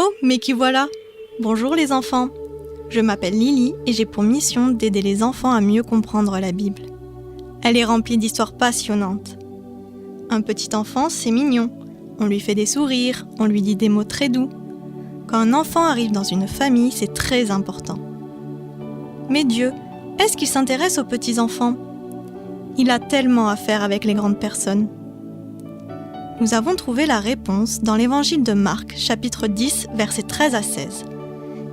Oh, mais qui voilà! Bonjour les enfants! Je m'appelle Lily et j'ai pour mission d'aider les enfants à mieux comprendre la Bible. Elle est remplie d'histoires passionnantes. Un petit enfant, c'est mignon. On lui fait des sourires, on lui dit des mots très doux. Quand un enfant arrive dans une famille, c'est très important. Mais Dieu, est-ce qu'il s'intéresse aux petits enfants? Il a tellement à faire avec les grandes personnes. Nous avons trouvé la réponse dans l'évangile de Marc, chapitre 10, versets 13 à 16.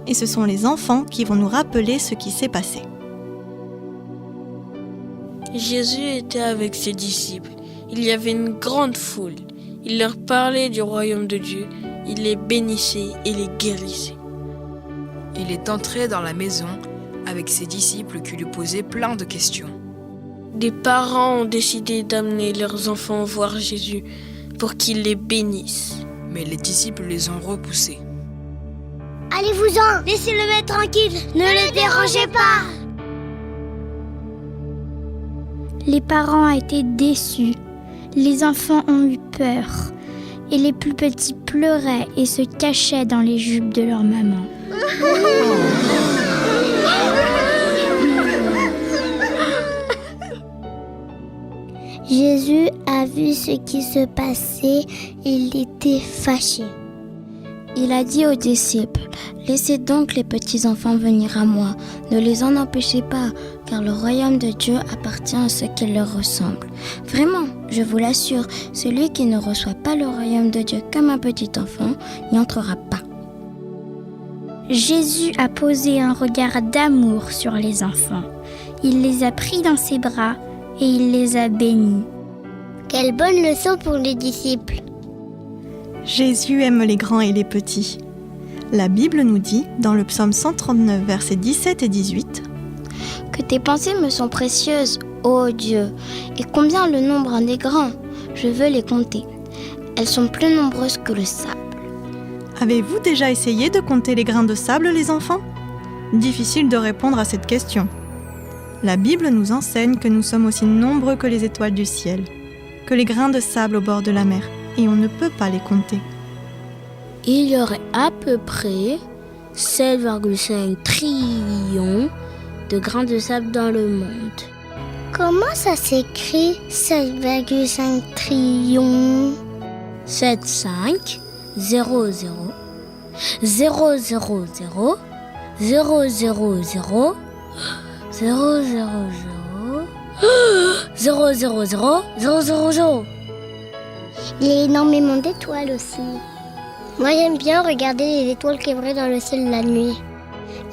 Et ce sont les enfants qui vont nous rappeler ce qui s'est passé. Jésus était avec ses disciples. Il y avait une grande foule. Il leur parlait du royaume de Dieu. Il les bénissait et les guérissait. Il est entré dans la maison avec ses disciples qui lui posaient plein de questions. Des parents ont décidé d'amener leurs enfants voir Jésus pour qu'il les bénisse. Mais les disciples les ont repoussés. Allez-vous-en, laissez-le mettre tranquille, ne le dérangez pas. Les parents étaient déçus, les enfants ont eu peur, et les plus petits pleuraient et se cachaient dans les jupes de leur maman. Jésus a vu ce qui se passait et il était fâché. Il a dit aux disciples, « Laissez donc les petits-enfants venir à moi, ne les en empêchez pas, car le royaume de Dieu appartient à ceux qui leur ressemblent. Vraiment, je vous l'assure, celui qui ne reçoit pas le royaume de Dieu comme un petit enfant n'y entrera pas. » Jésus a posé un regard d'amour sur les enfants. Il les a pris dans ses bras et il les a bénis. Quelle bonne leçon pour les disciples. Jésus aime les grands et les petits. La Bible nous dit, dans le psaume 139, versets 17 et 18, « Que tes pensées me sont précieuses, ô Dieu, et combien le nombre en est grand, je veux les compter. Elles sont plus nombreuses que le sable. » Avez-vous déjà essayé de compter les grains de sable, les enfants? Difficile de répondre à cette question. La Bible nous enseigne que nous sommes aussi nombreux que les étoiles du ciel, que les grains de sable au bord de la mer, et on ne peut pas les compter. Il y aurait à peu près 7,5 trillions de grains de sable dans le monde. Comment ça s'écrit 7,5 trillions? 7, 5, 0, 0, 0, 0, 0, 0, 0, 0, 0, 0, 0, 0, 0, 0, 0. Il y a énormément d'étoiles aussi. Moi j'aime bien regarder les étoiles qui brillent dans le ciel la nuit.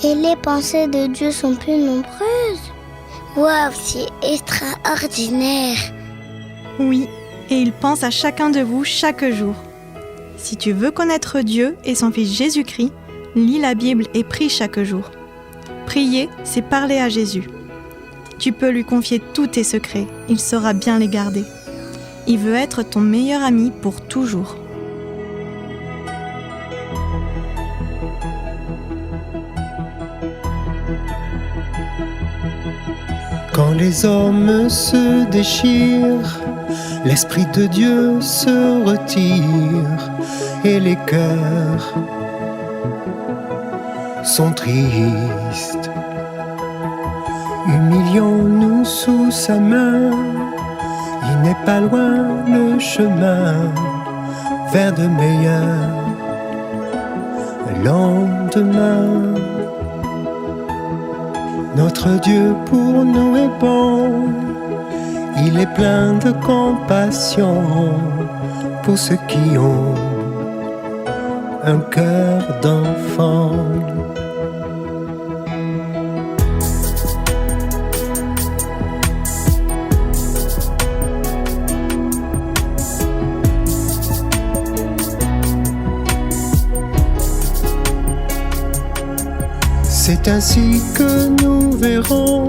Et les pensées de Dieu sont plus nombreuses. Waouh, c'est extraordinaire. Oui, et il pense à chacun de vous chaque jour. Si tu veux connaître Dieu et son Fils Jésus-Christ, lis la Bible et prie chaque jour. Prier, c'est parler à Jésus. Tu peux lui confier tous tes secrets, il saura bien les garder. Il veut être ton meilleur ami pour toujours. Quand les hommes se déchirent, l'Esprit de Dieu se retire et les cœurs sont tristes. Humilions-nous sous sa main, il n'est pas loin le chemin vers de meilleurs lendemains. Notre Dieu pour nous est bon, il est plein de compassion pour ceux qui ont un cœur d'enfant. C'est ainsi que nous verrons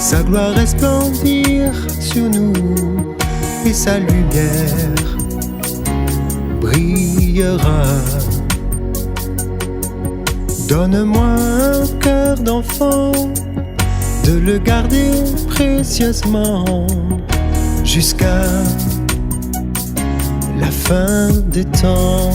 sa gloire resplendir sur nous et sa lumière brillera. Donne-moi un cœur d'enfant, de le garder précieusement jusqu'à la fin des temps.